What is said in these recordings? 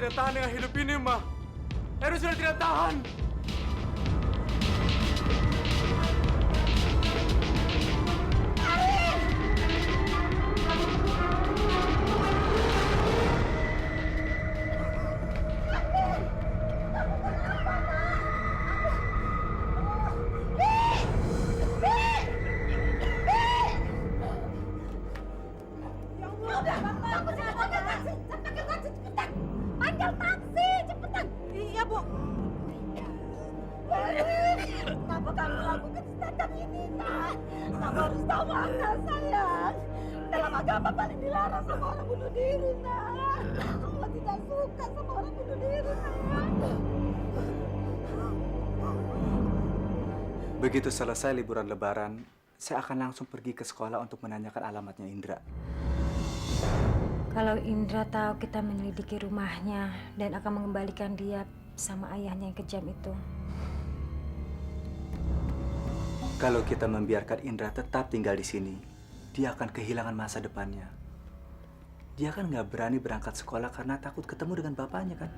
tidak tahan dengan hidup ini, Ma. Heru sudah tidak tahan. Iya, Bu. Kenapa kamu lakukan semacam ini, Nak? Kamu harus tahu makna, sayang. Dalam agama paling dilarang sama orang bunuh diri, Nak. Allah tidak suka sama orang bunuh diri, sayang. Begitu selesai liburan lebaran, saya akan langsung pergi ke sekolah untuk menanyakan alamatnya Indra. Kalau Indra tahu kita menyelidiki rumahnya dan akan mengembalikan dia sama ayahnya yang kejam itu. Kalau kita membiarkan Indra tetap tinggal di sini, dia akan kehilangan masa depannya. Dia kan nggak berani berangkat sekolah karena takut ketemu dengan bapaknya kan?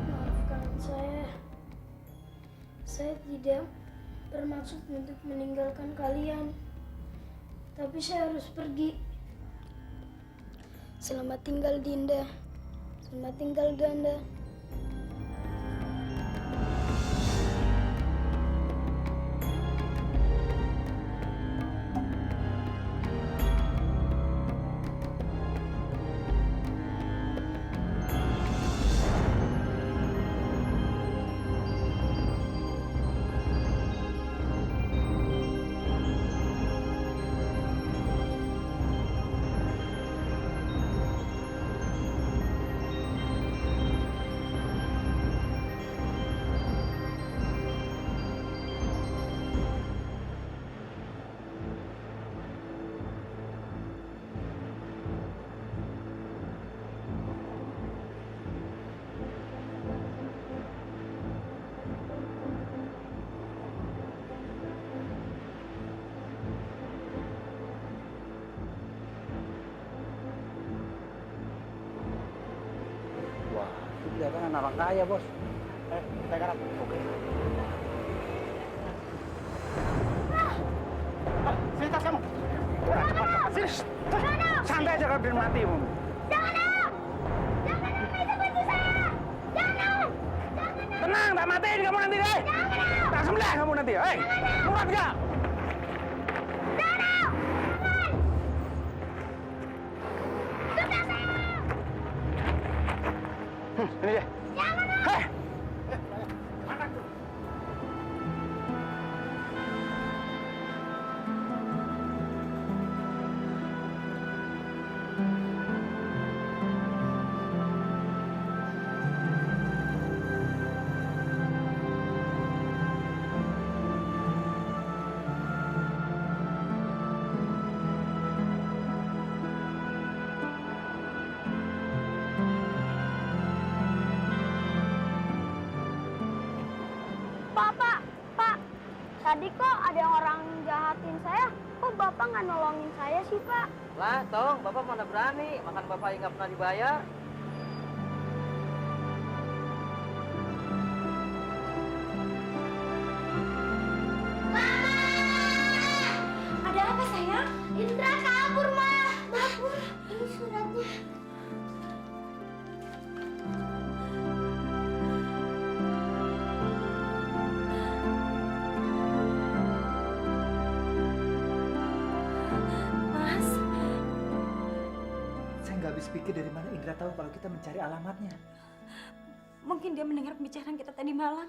Maafkan saya. Saya tidak bermaksud untuk meninggalkan kalian. Tapi saya harus pergi. Selamat tinggal, Dinda. Selamat tinggal, Ganda. Wah, itu kelihatan orang kaya, Bos. Kita garap. Oke. Sini tas kamu. Cepat. Sini. Santai aja kalau belum mati, Bu. Jangan! Jangan itu kunci saya! Jangan! Tenang, tak matiin kamu nanti, deh. Tak sembelih kamu nanti. Hei, murad gak? Ini dia. Hei! Mana tuh? Pak, tadi kok ada orang jahatin saya? Kok Bapak nggak nolongin saya sih, Pak? Lah, Tong, Bapak mana berani makan Bapak yang nggak pernah dibayar. Ada apa, sayang? Indra kabur, Ma. Kabur. Ini suratnya. Mas, Saya nggak habis pikir dari mana Indra tahu kalau kita mencari alamatnya. mungkin dia mendengar pembicaraan kita tadi malam.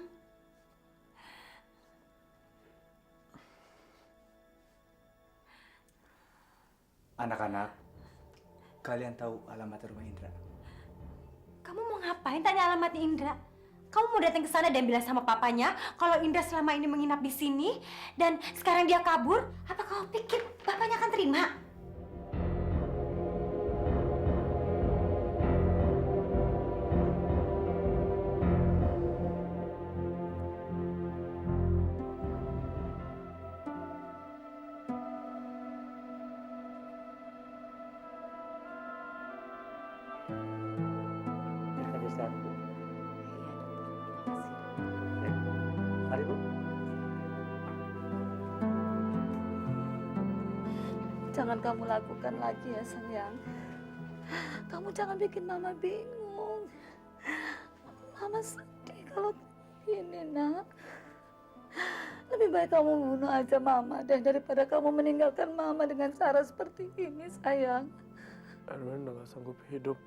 Anak-anak, kalian tahu alamat rumah Indra? Kamu mau ngapain tanya alamatnya Indra? Kamu mau datang ke sana dan bilang sama papanya kalau Indra selama ini menginap di sini dan sekarang dia kabur? Apa kamu pikir bapaknya akan terima? Ada satu. Mari, Bu. Jangan kamu lakukan lagi ya sayang. Kamu jangan bikin Mama bingung. Mama sedih kalau ini, nak. Lebih baik kamu bunuh aja Mama daripada kamu meninggalkan Mama dengan cara seperti ini, sayang. Erwin udah gak sanggup hidup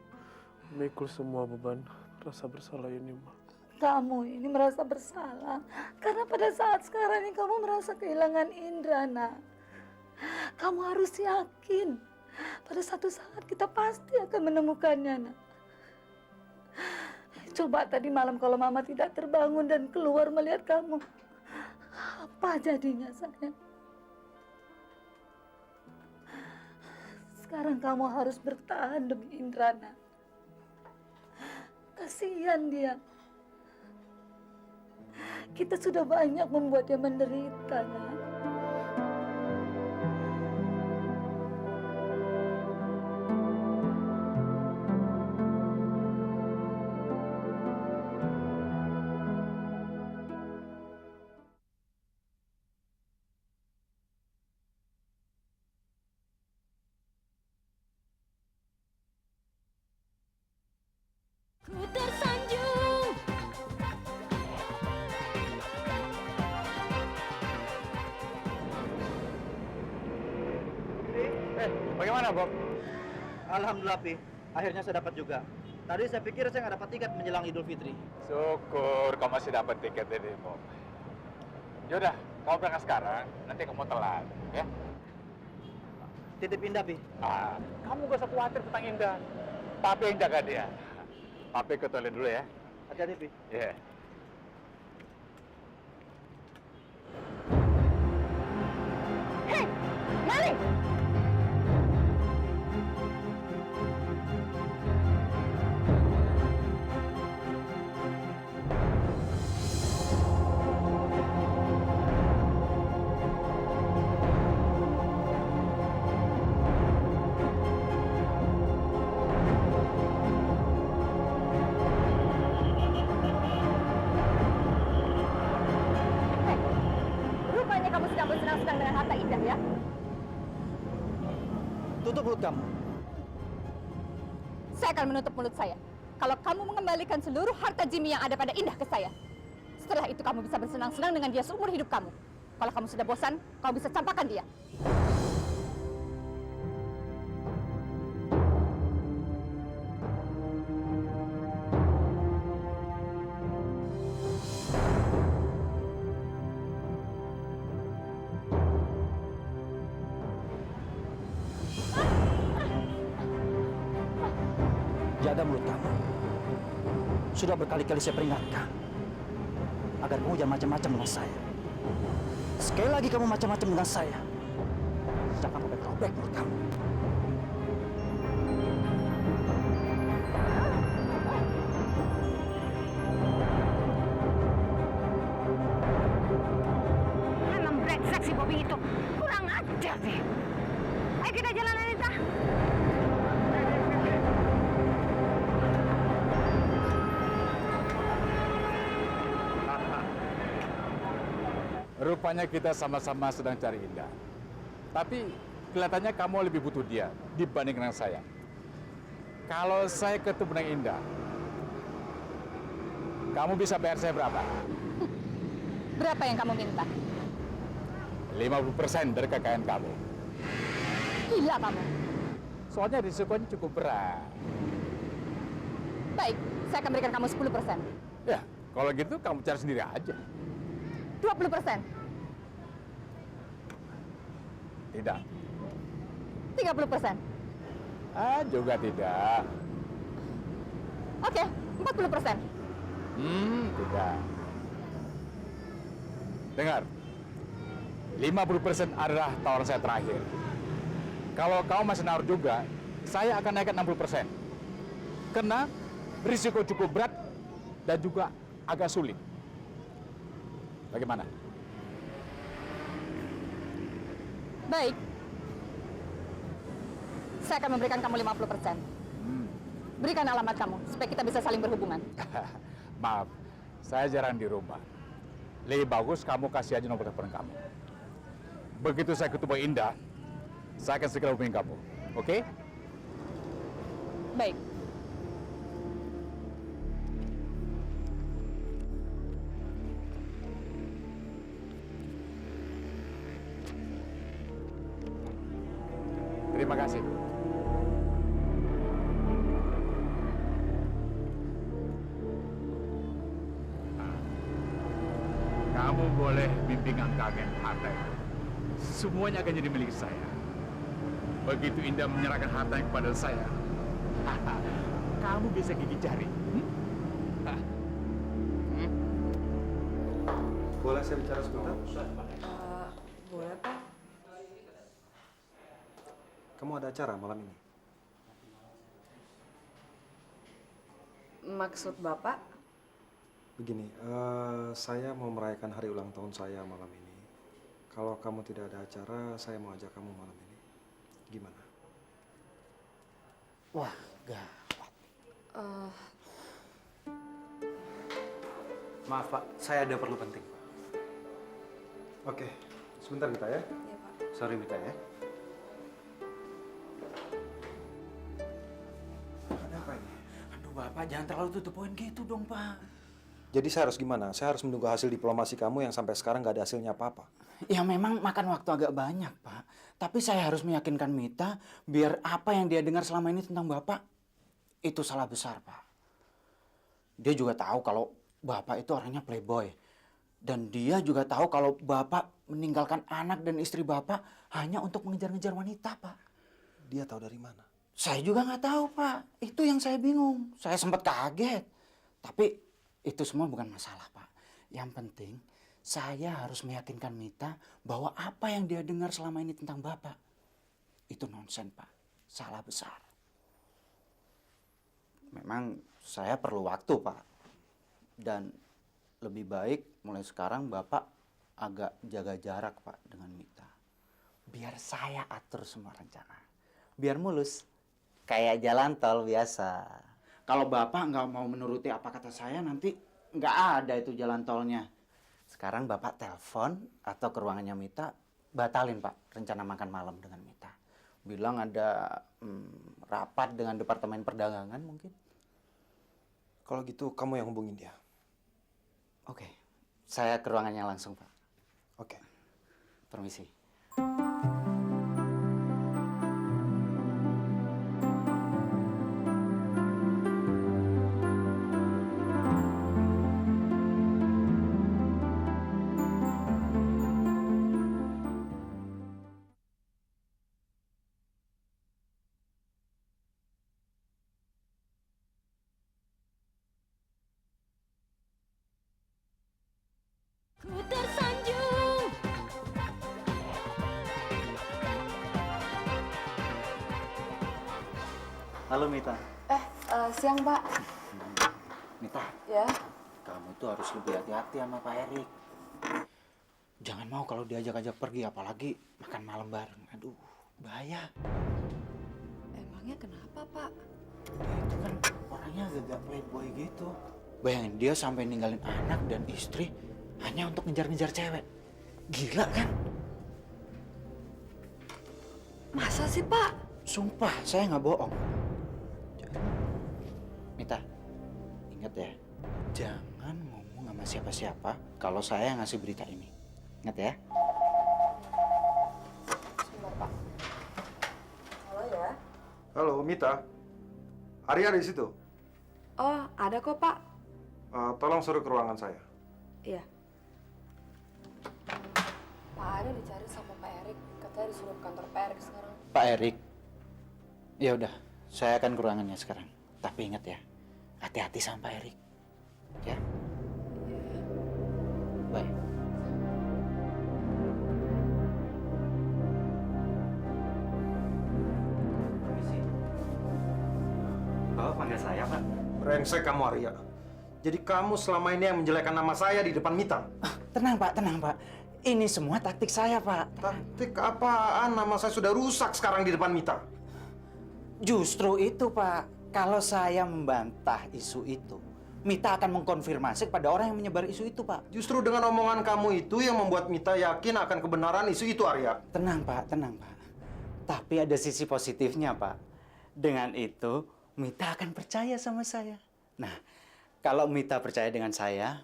memikul semua beban rasa bersalah ini, Ma. Kamu ini merasa bersalah karena pada saat sekarang ini kamu merasa kehilangan Indra, nak. Kamu harus yakin pada satu saat kita pasti akan menemukannya, nak. Coba tadi malam kalau Mama tidak terbangun dan keluar melihat kamu, apa jadinya, sayang? Sekarang kamu harus bertahan demi Indra, nak. Kasihan dia. Kita sudah banyak membuat dia menderita, nak. Ku tersanjung. Bagaimana, Bob? Alhamdulillah, Pi. Akhirnya saya dapat juga. Tadi saya pikir saya nggak dapat tiket menjelang Idul Fitri. Syukur kau masih dapat tiket ini, Bob. Yaudah, kau berangkat sekarang, nanti kamu telat, ya? Titip Indah, Pi. Kamu gak usah khawatir tentang Indah. Papi yang jaga dia. Papi ke toilet dulu ya. Hati-hati, Pi. Iya. Hei, maling! Rupanya kamu sedang bersenang-senang dengan harta Indah, ya? Tutup mulut kamu. Saya akan menutup mulut saya kalau kamu mengembalikan seluruh harta Jimmy yang ada pada Indah ke saya. Setelah itu kamu bisa bersenang-senang dengan dia seumur hidup kamu. Kalau kamu sudah bosan, kamu bisa campakkan dia. Jaga mulut kamu. Sudah berkali-kali saya peringatkan agar kamu jangan macam-macam dengan saya. Sekali lagi kamu macam-macam dengan saya, saya akan robek-robek mulut kamu. Emang brengsek si Bobby itu. Kurang ajar deh. Ayo kita jalan, Anita. Rupanya kita sama-sama sedang cari Indah. Tapi kelihatannya kamu lebih butuh dia dibanding dengan saya. Kalau saya ketemu dengan Indah, kamu bisa bayar saya berapa? Berapa yang kamu minta? 50% dari kekayaan kamu. Gila kamu. Soalnya risikonya cukup berat. Baik, saya akan berikan kamu 10%. Ya, kalau gitu kamu cari sendiri aja. 20%. Tidak. 30%. Juga tidak. Oke, 40%. Tidak. Dengar, 50% adalah tawaran saya terakhir. Kalau kau masih naruh juga, saya akan naikkan 60%. Karena risiko cukup berat dan juga agak sulit. Bagaimana? Baik. Saya akan memberikan kamu 50%. Berikan alamat kamu, supaya kita bisa saling berhubungan. Maaf, saya jarang di rumah. Lebih bagus kamu kasih aja nomor telepon kamu. Begitu saya ketemu Indah, saya akan segera hubungi kamu. Oke? Baik. Terima kasih. Kamu boleh bimbingan kagen harta itu. Semuanya akan jadi milik saya. Begitu Indah menyerahkan hartanya kepada saya, kamu bisa gigit jari. Boleh saya bicara sebentar? Boleh, Pak. Kamu ada acara malam ini? Maksud Bapak? Begini, saya mau merayakan hari ulang tahun saya malam ini. Kalau kamu tidak ada acara, saya mau ajak kamu malam ini. Gimana? Wah, gawat. Maaf Pak, saya ada perlu penting. Oke, sebentar Mita ya. Iya, Pak. Sorry Mita ya. Ada apa ini? Aduh, Bapak jangan terlalu tutup poin gitu dong, Pak. Jadi saya harus gimana? Saya harus menunggu hasil diplomasi kamu yang sampai sekarang nggak ada hasilnya apa-apa. Ya memang makan waktu agak banyak, Pak. Tapi saya harus meyakinkan Mita biar apa yang dia dengar selama ini tentang Bapak itu salah besar, Pak. Dia juga tahu kalau Bapak itu orangnya playboy. Dan dia juga tahu kalau Bapak meninggalkan anak dan istri Bapak hanya untuk mengejar-ngejar wanita, Pak. Dia tahu dari mana? Saya juga nggak tahu, Pak. Itu yang saya bingung. Saya sempat kaget. Tapi itu semua bukan masalah, Pak. Yang penting, saya harus meyakinkan Mita bahwa apa yang dia dengar selama ini tentang Bapak itu nonsen, Pak. Salah besar. Memang saya perlu waktu, Pak. Dan lebih baik mulai sekarang Bapak agak jaga jarak, Pak, dengan Mita. Biar saya atur semua rencana. Biar mulus. Kayak jalan tol biasa. Kalau Bapak nggak mau menuruti apa kata saya, nanti nggak ada itu jalan tolnya. Sekarang Bapak telepon atau ke ruangannya Mita, batalin, Pak, rencana makan malam dengan Mita. Bilang ada rapat dengan Departemen Perdagangan mungkin. Kalau gitu kamu yang hubungin dia. Oke, saya ke ruangannya langsung, Pak. Oke. Permisi. Ku tersanjung. Halo, Mita. Siang, Pak. Mita, Ya. kamu tuh harus lebih hati-hati sama Pak Erik. Jangan mau kalau diajak-ajak pergi, apalagi makan malam bareng. Aduh, bahaya. Emangnya kenapa, Pak? Dia itu kan orangnya agak playboy gitu. Bayangin, dia sampai ninggalin anak dan istri hanya untuk ngejar-ngejar cewek. Gila kan? Masa sih, Pak? Sumpah, saya nggak bohong. Mita, ingat ya, jangan ngomong sama siapa-siapa kalau saya ngasih berita ini. Ingat ya? Sebentar, Pak. Halo ya. Halo Mita. Arya di situ. Oh, ada kok, Pak. Tolong suruh ke ruangan saya. Iya. Pak Arya dicari sama Pak Erik. Katanya disuruh ke kantor Pak Erik sekarang. Pak Erik, ya udah, saya akan ke ruangannya sekarang. Tapi ingat ya, hati-hati sama Pak Erik. Ya? saya, Pak. Brengsek kamu, Arya. Jadi kamu selama ini yang menjelekkan nama saya di depan Mita. Tenang, Pak. Ini semua taktik saya, Pak. Taktik apaan? Nama saya sudah rusak sekarang di depan Mita. Justru itu, Pak. Kalau saya membantah isu itu, Mita akan mengkonfirmasi kepada orang yang menyebar isu itu, Pak. Justru dengan omongan kamu itu yang membuat Mita yakin akan kebenaran isu itu, Arya. Tenang, Pak. Tapi ada sisi positifnya, Pak. Dengan itu, Mita akan percaya sama saya. Nah, kalau Mita percaya dengan saya,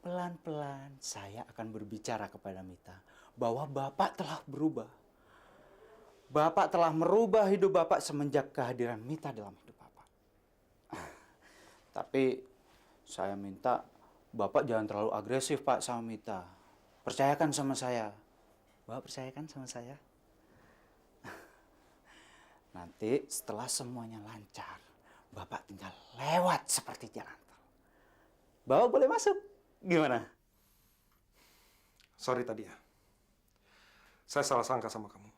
pelan-pelan saya akan berbicara kepada Mita bahwa Bapak telah berubah. Bapak telah merubah hidup Bapak semenjak kehadiran Mita dalam hidup Bapak. Tapi saya minta Bapak jangan terlalu agresif, Pak, sama Mita. Percayakan sama saya. Bapak percayakan sama saya? Nanti setelah semuanya lancar, Bapak tinggal lewat seperti jalan tol. Bapak boleh masuk. Gimana? Sorry tadi ya. Saya salah sangka sama kamu.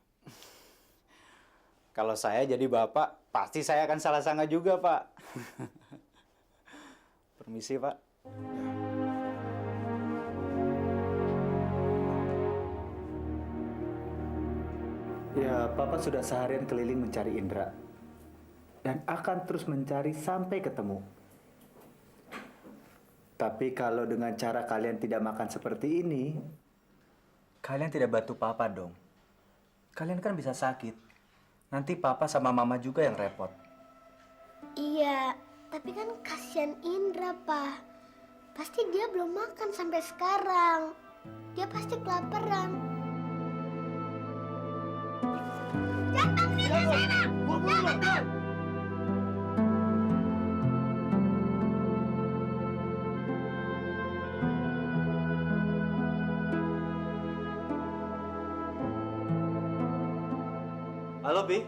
Kalau saya jadi Bapak, pasti saya akan salah sangka juga, Pak. Permisi, Pak. Ya, Papa sudah seharian keliling mencari Indra. Dan akan terus mencari sampai ketemu. Tapi kalau dengan cara kalian tidak makan seperti ini, Kalian tidak bantu Papa dong. Kalian kan bisa sakit. Nanti Papa sama Mama juga yang repot. Iya, tapi kan kasihan Indra, Pak. Pasti dia belum makan sampai sekarang. Dia pasti kelaparan. Halo, Bi.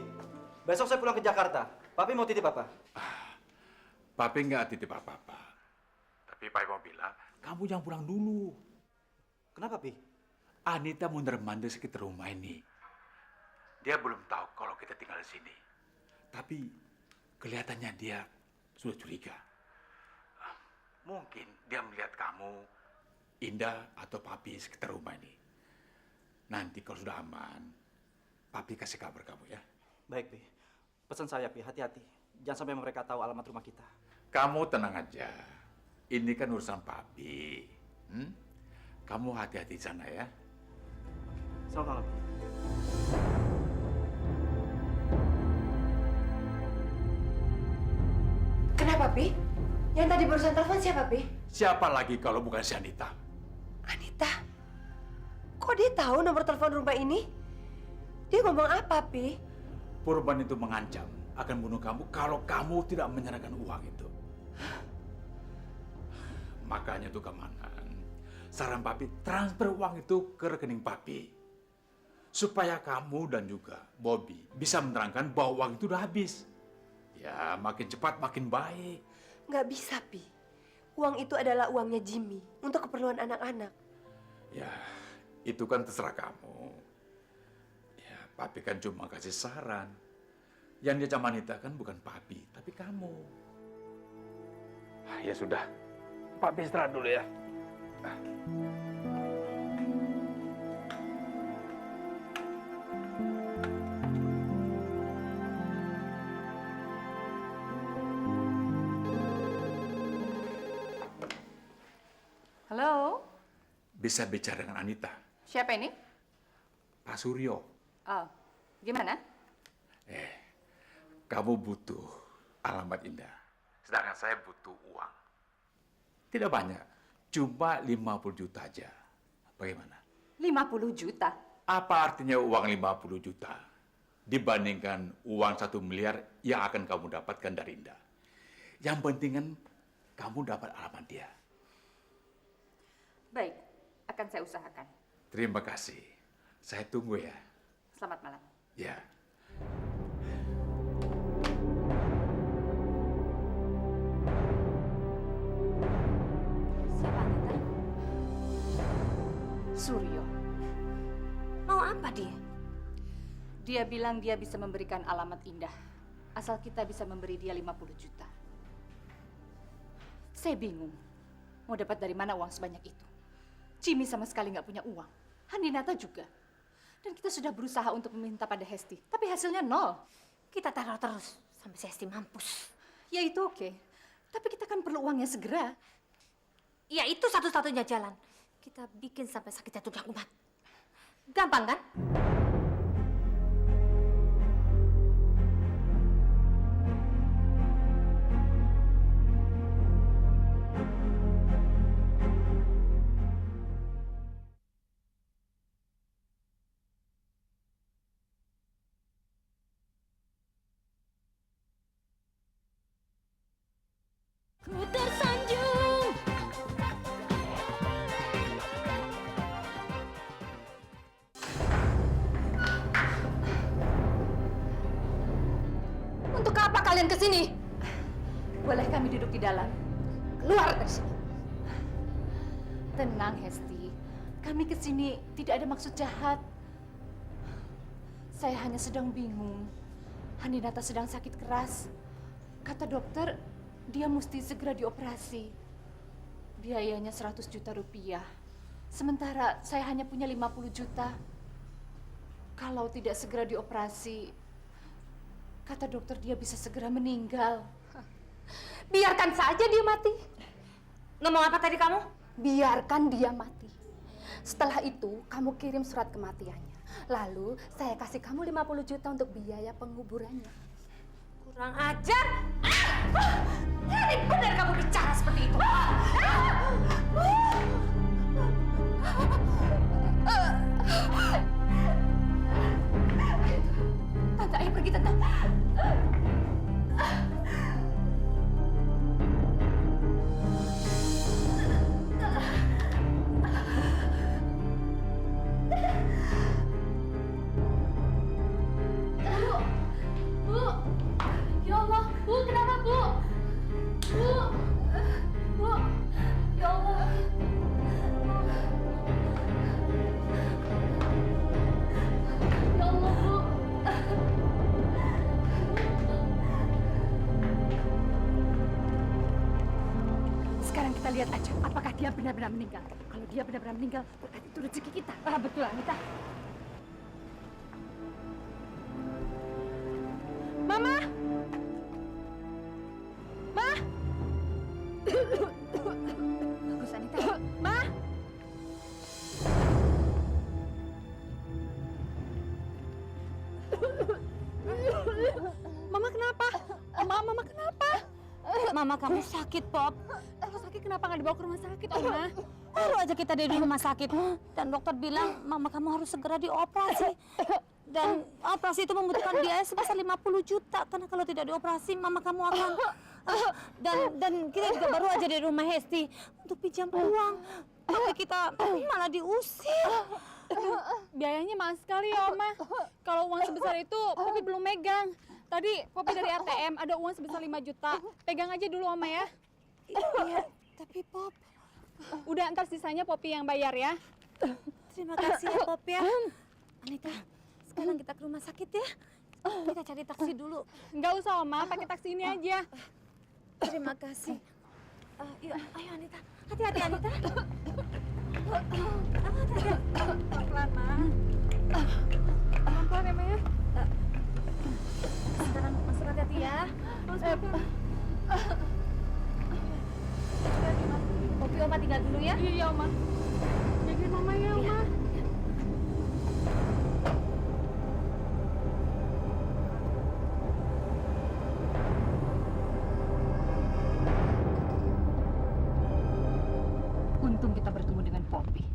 Besok saya pulang ke Jakarta. Papi mau titip apa? Papi nggak titip apa-apa. Tapi Papi mau bilang, kamu jangan pulang dulu. Kenapa, Pi? Anita mondar-mandir sekitar rumah ini. Dia belum tahu kalau kita tinggal di sini. Tapi kelihatannya dia sudah curiga. Mungkin dia melihat kamu, Indah atau Papi sekitar rumah ini. Nanti kalau sudah aman, Papi kasih kabar kamu ya. Baik, Pi. Pesan saya, Pi, hati-hati. Jangan sampai mereka tahu alamat rumah kita. Kamu tenang aja. Ini kan urusan Papi. Kamu hati-hati di sana ya. Selamat malam, Pi. Kenapa, Pi? Yang tadi barusan telepon siapa, Pi? Siapa lagi kalau bukan si Anita? Anita. Kok dia tahu nomor telepon rumah ini? Dia ngomong apa, Pi? Purban itu mengancam akan bunuh kamu kalau kamu tidak menyerahkan uang itu. Makanya tuh Kamanan, saran Papi transfer uang itu ke rekening Papi. Supaya kamu dan juga Bobby bisa menerangkan bahwa uang itu udah habis. Ya, makin cepat makin baik. Nggak bisa, Pi. Uang itu adalah uangnya Jimmy untuk keperluan anak-anak. Ya, itu kan terserah kamu. Ya, Papi kan cuma kasih saran. Yang dia sama Anita kan bukan Papi, tapi kamu. Ya sudah, Papi istirahat dulu ya. Halo, Bisa bicara dengan Anita, siapa ini? Pak Suryo. Oh, gimana? Kamu butuh alamat Indah. Sedangkan saya butuh uang. Tidak banyak, cuma 50 juta aja. Bagaimana? 50 juta. Apa artinya uang 50 juta dibandingkan uang 1 miliar yang akan kamu dapatkan dari Indah? Yang penting kan kamu dapat alamat dia. Baik, akan saya usahakan. Terima kasih. Saya tunggu ya. Selamat malam. Ya. Siapa, Anita? Suryo. Mau apa dia? Dia bilang dia bisa memberikan alamat Indah. Asal kita bisa memberi dia 50 juta. Saya bingung. Mau dapat dari mana uang sebanyak itu? Jimmy sama sekali nggak punya uang. Handinata juga. Dan kita sudah berusaha untuk meminta pada Hesti. Tapi hasilnya nol. Kita taruh terus sampai si Hesti mampus. Ya itu oke. Tapi kita kan perlu uangnya segera. Ya itu satu-satunya jalan. Kita bikin sampai sakitnya tuh kumat. Gampang kan? Ku tersanjung. Untuk apa kalian kesini? Boleh kami duduk di dalam? Keluar dari sini. Tenang, Hesti. Kami kesini tidak ada maksud jahat. Saya hanya sedang bingung. Handinata sedang sakit keras. Kata dokter, dia mesti segera dioperasi. Biayanya 100 juta rupiah. Sementara saya hanya punya 50 juta. Kalau tidak segera dioperasi, kata dokter dia bisa segera meninggal. Biarkan saja dia mati. Ngomong apa tadi kamu? Biarkan dia mati. Setelah itu, kamu kirim surat kematiannya. Lalu, saya kasih kamu 50 juta untuk biaya penguburannya. Kurang ajar. Berani benar kamu bicara seperti itu. Tante, ayo pergi, Tante. Bu, ya Allah, Bu, kenapa Bu? Bu, ya Allah. Ya Allah, Bu. Sekarang kita lihat aja, apakah dia benar-benar meninggal. Kalau dia benar-benar meninggal, berarti itu rezeki kita. Betul, Anita. Mama! Ma! Bagus, Anita. Ma! Mama kenapa? Mama kenapa? Mama kamu sakit, Pop. Kalau sakit kenapa nggak dibawa ke rumah sakit, Oma? Baru aja kita dari rumah sakit dan dokter bilang mama kamu harus segera dioperasi. Dan operasi itu membutuhkan biaya sebesar 50 juta karena kalau tidak dioperasi mama kamu akan dan kita juga baru aja dari rumah Hesti untuk pinjam uang. Tapi kita malah diusir. Biayanya mahal sekali ya, Oma. Kalau uang sebesar itu, Popi belum megang. Tadi Popi dari ATM ada uang sebesar 5 juta. Pegang aja dulu, Oma ya. Iya, tapi Pop. Udah, ntar sisanya Popi yang bayar ya. Terima kasih ya, Pop ya. Anita, sekarang kita ke rumah sakit ya. Kita cari taksi dulu. Nggak usah, Oma. Pakai taksi ini aja. Terima kasih. Yuk, ayo Anita. Hati-hati Anita. Pelan-pelan, Ma. Pelan-pelan ya, Ma ya. Sekarang Mas hati-hati ya. Popi Oma tinggal dulu ya. Iya, Oma. Jagain Mama ya, Oma. Untung kita bertemu dengan Poppy.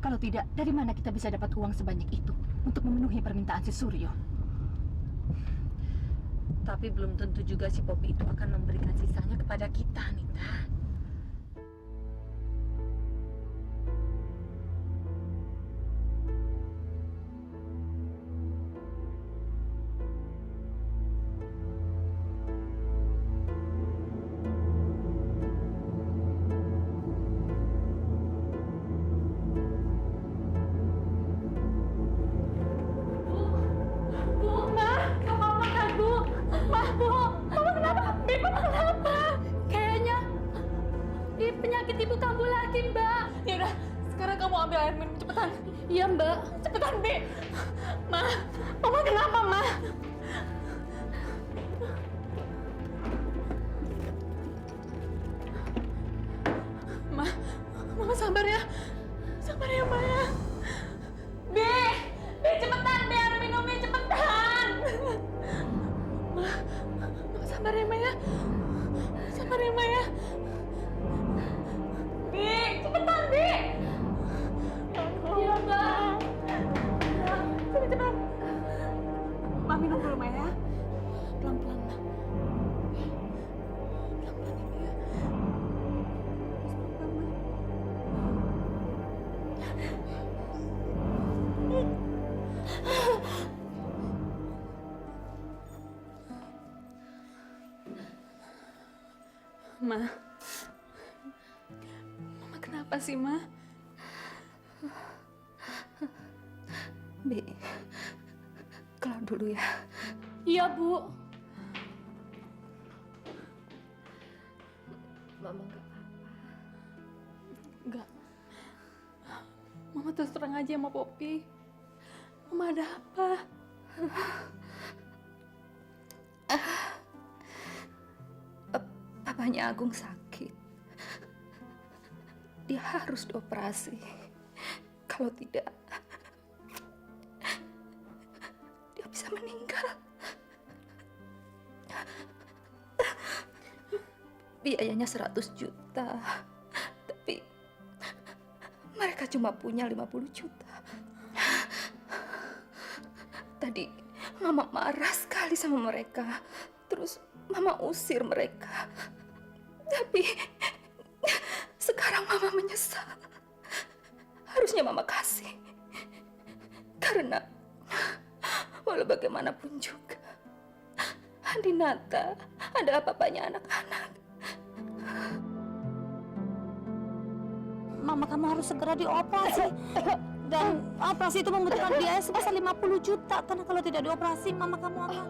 Kalau tidak, dari mana kita bisa dapat uang sebanyak itu untuk memenuhi permintaan si Suryo? Tapi belum tentu juga si Poppy itu akan memberikan sisanya kepada kita, Anita. ibu kambuh lagi, Mbak. Ya udah, sekarang kamu ambil air minum cepetan. Iya, Mbak. Cepetan, Bi. Ma, Mama kenapa, Ma? Mama sabar ya. Sabar ya, Ma ya. Bi, cepetan, Bi, air minumnya cepetan. Ma sabar ya, Ma ya. Sabar ya, Ma ya. Bi, cepetan, Bi. Iya, Mbak. Sini cepetan. Ma minum dulu, Ma ya. Pelan-pelan, Ma. Pelan-pelan ya, Ma ya. Ma, Mama kenapa sih, Ma? Bi, keluar dulu ya. Iya, Bu. Mama nggak apa-apa. Enggak. Mama terus terang aja sama Poppy. Mama ada apa? Papanya Agung sakit. Dia harus dioperasi. Kalau tidak, dia bisa meninggal. Biayanya 100 juta. Tapi mereka cuma punya 50 juta. Tadi Mama marah sekali sama mereka. Terus Mama usir mereka. Tapi sekarang Mama menyesal. Harusnya Mama kasih. Karena walau bagaimanapun juga, Andinata adalah papanya anak-anak. Mama kamu harus segera dioperasi. Dan operasi itu membutuhkan biaya sebesar 50 juta. Karena kalau tidak dioperasi, Mama kamu akan...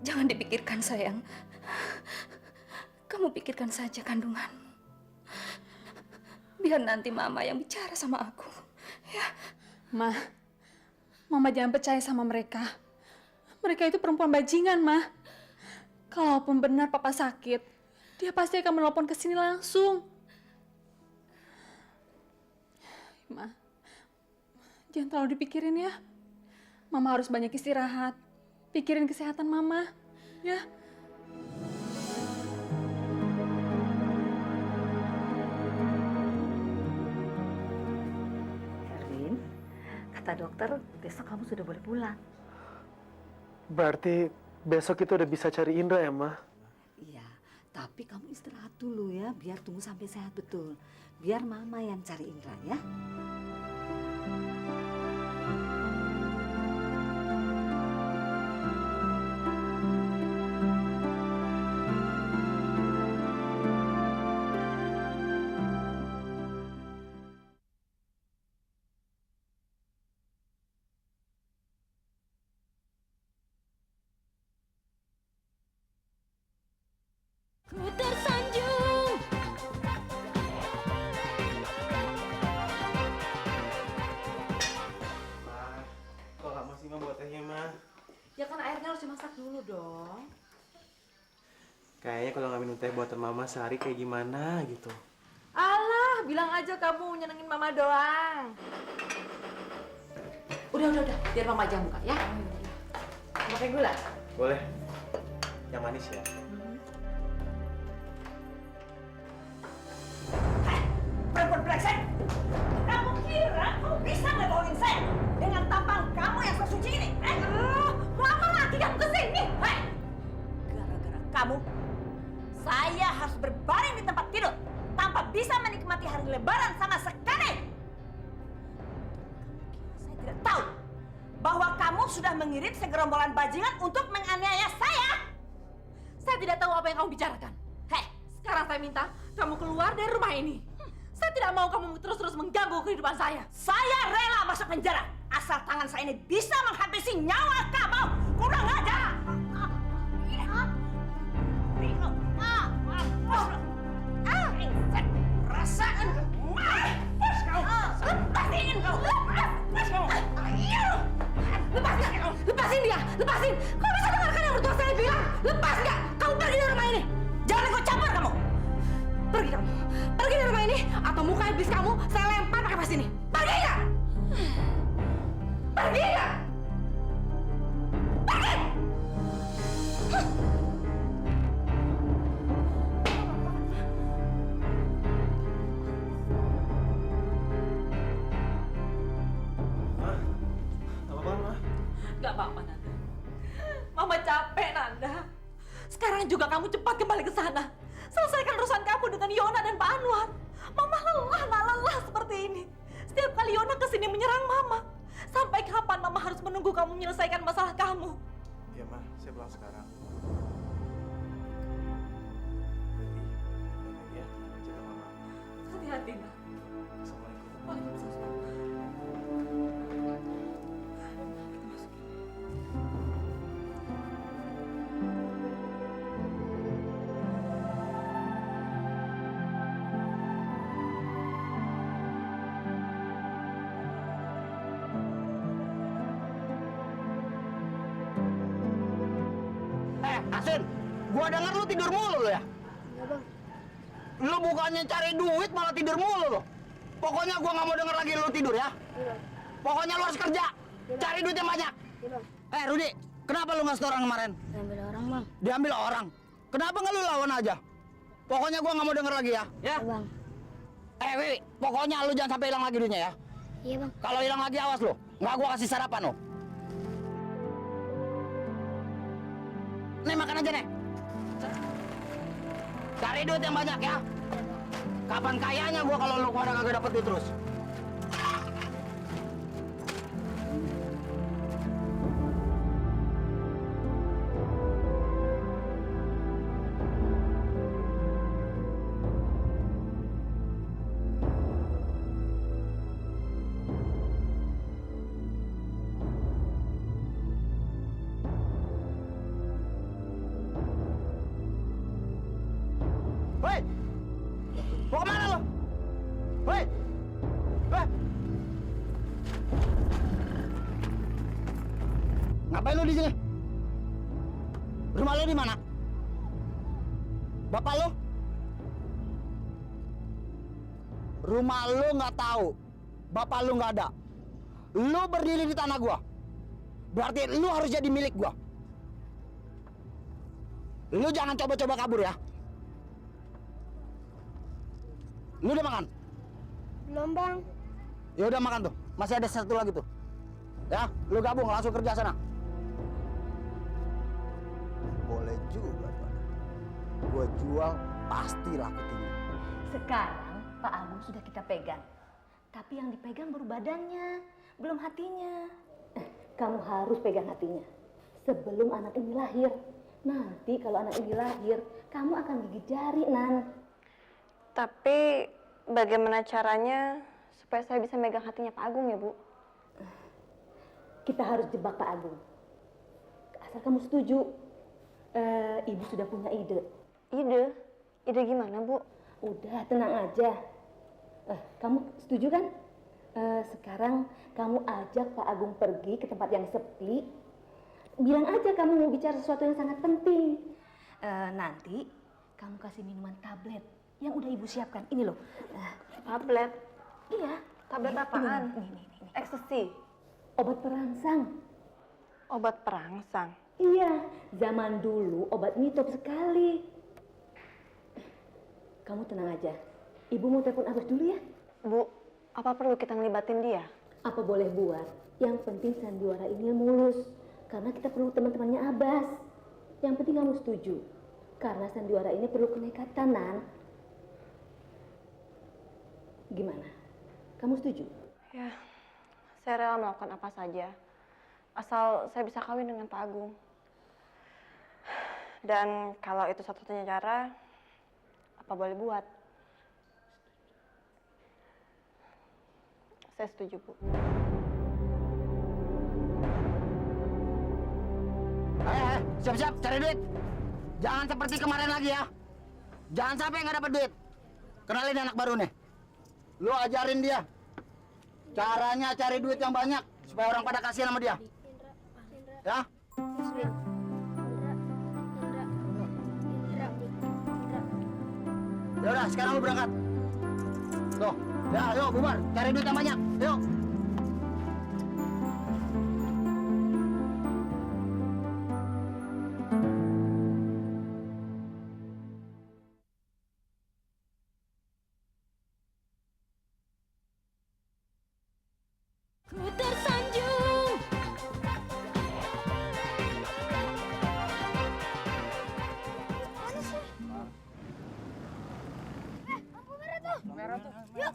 Jangan dipikirkan, sayang. Kamu pikirkan saja kandungan. Biar nanti Mama yang bicara sama aku. Ya. Mama jangan percaya sama mereka. Mereka itu perempuan bajingan, Ma. Kalaupun benar Papa sakit, dia pasti akan menelpon ke sini langsung. Ma, jangan terlalu dipikirin ya. Mama harus banyak istirahat. Pikirin kesehatan Mama, ya. Erwin, kata dokter besok kamu sudah boleh pulang. Berarti besok itu udah bisa cari Indra ya, Ma? Iya, tapi kamu istirahat dulu ya, biar tunggu sampai sehat betul. Biar Mama yang cari Indra ya. Ku tersanjung. Kok lama sih, Ma, buat tehnya, Ma? Ya kan airnya harus dimasak dulu dong. Kayaknya kalau nggak minum teh buatan Mama sehari kayak gimana gitu. Alah, bilang aja kamu nyenengin Mama doang. Udah, biar Mama aja buka ya. Pakai gula? Boleh. Yang manis ya? Perempuan brengsek! Kamu kira kamu bisa ngebohongin saya dengan tampang kamu yang sesuci ini? Mau apa lagi kamu kesini? Gara-gara kamu, saya harus berbaring di tempat tidur tanpa bisa menikmati hari Lebaran sama sekali. Saya tidak tahu bahwa kamu sudah mengirim segerombolan bajingan untuk menganiaya saya. Saya tidak tahu apa yang kamu bicarakan. Sekarang saya minta kamu keluar dari rumah ini. Saya tidak mau kamu terus-terus mengganggu kehidupan saya. Saya rela masuk penjara asal tangan saya ini bisa menghabisi nyawa kamu. Kurang ajar! lepasin! Kau bisa dengarkan yang mertua saya bilang? Lepas nggak? Kamu pergi dari rumah ini! Jangan ikut campur kamu! Pergi kamu! Pergi dari rumah ini, atau muka iblis kamu saya lempar pakai pas ini! Pergi nggak? Pergi nggak? Pergi! Gak apa-apa, Nanda. Mama capek, Nanda. Sekarang juga kamu cepat kembali ke sana. Selesaikan urusan kamu dengan Yona dan Pak Anwar. Mama lelah, nggak lelah seperti ini. Setiap kali Yona kesini menyerang Mama. Sampai kapan Mama harus menunggu kamu menyelesaikan masalah kamu? Iya, Ma. Saya pulang sekarang. Berarti, ya, jaga Mama. Hati-hati, Nak. Assalamualaikum. Waalaikumsalam. Asin, gua denger lu tidur mulu lo ya? Iya, Bang. Lu bukannya cari duit malah tidur mulu lo. Pokoknya gua nggak mau denger lagi lu tidur ya. Iya. Pokoknya lu harus kerja, cari duit yang banyak. Iya, Bang. Rudi, kenapa lu nggak setoran kemarin? Ambil orang, Bang. Diambil orang. Kenapa nggak lu lawan aja? Pokoknya gua nggak mau denger lagi ya. Ya. Iya, Bang. Wiwi, pokoknya lu jangan sampai hilang lagi duitnya ya. Iya, Bang. Kalau hilang lagi awas lu, nggak gua kasih sarapan lo. Nih makan aja nih. Cari duit yang banyak ya. Kapan kayanya gua kalau lu pada kagak dapet duit terus? Hei! Mau kemana lo? Hei! Hei! Ngapain lo di sini? Rumah lo di mana? Bapak lo? Rumah lo nggak tahu. Bapak lo nggak ada. Lo berdiri di tanah gua. Berarti lo harus jadi milik gua. Lo jangan coba-coba kabur ya. Lu udah makan? Belum, Bang. Ya udah makan tuh. Masih ada satu lagi tuh. Ya, lu gabung langsung kerja sana. Boleh juga, Pak. Gua jual pasti laku tinggi. Sekarang Pak Agung sudah kita pegang. Tapi yang dipegang baru badannya, belum hatinya. Kamu harus pegang hatinya sebelum anak ini lahir. Nanti kalau anak ini lahir, kamu akan gigit jari, Nan. Tapi bagaimana caranya supaya saya bisa megang hatinya Pak Agung ya, Bu? Kita harus jebak Pak Agung. Asal kamu setuju. Ibu sudah punya ide. Ide? Ide gimana, Bu? Udah, tenang aja. Kamu setuju kan? Sekarang kamu ajak Pak Agung pergi ke tempat yang sepi. Bilang aja kamu mau bicara sesuatu yang sangat penting. Nanti kamu kasih minuman tablet yang udah ibu siapkan. Ini loh. Tablet? Iya. Tablet apaan? Nih. Ecstasy? Obat perangsang. Obat perangsang? Iya. Zaman dulu obat ini top sekali. Kamu tenang aja. Ibu mau telepon Agus dulu ya. Bu, apa perlu kita ngelibatin dia? Apa boleh buat. Yang penting sandiwara ini mulus. Karena kita perlu teman-temannya Abbas. Yang penting kamu setuju. Karena sandiwara ini perlu kenekatan, Nan. Gimana? Kamu setuju? Ya, saya rela melakukan apa saja. Asal saya bisa kawin dengan Pak Agung. Dan kalau itu satu-satunya cara, apa boleh buat? Saya setuju, Bu. Siap-siap, cari duit. Jangan seperti kemarin lagi ya. Jangan sampai nggak dapat duit. Kenalin anak baru nih. Lu ajarin dia caranya cari duit yang banyak supaya orang pada kasihan sama dia. Ya? Ya udah, sekarang lu berangkat. Tuh, ya ayo bubar, cari duit yang banyak. Yuk. Ku tersanjung. Mana sih? Lampu merah tuh. Merah tuh. Yuk.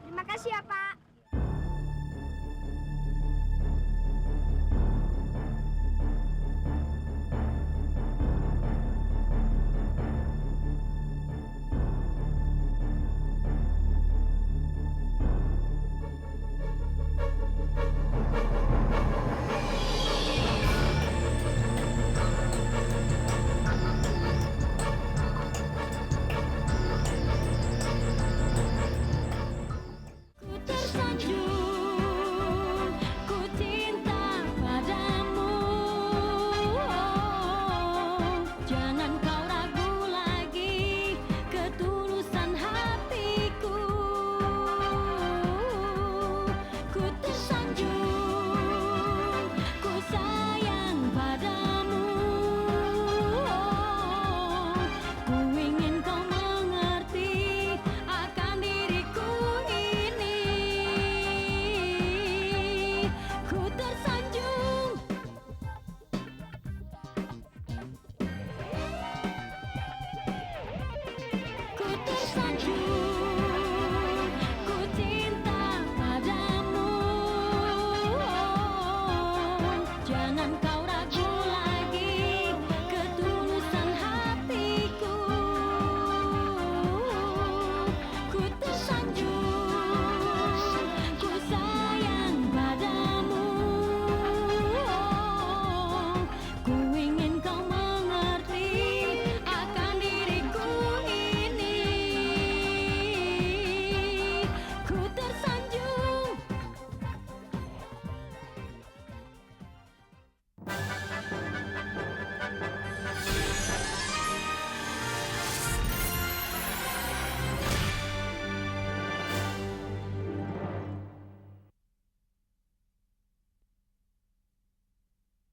Terima kasih ya, Pak.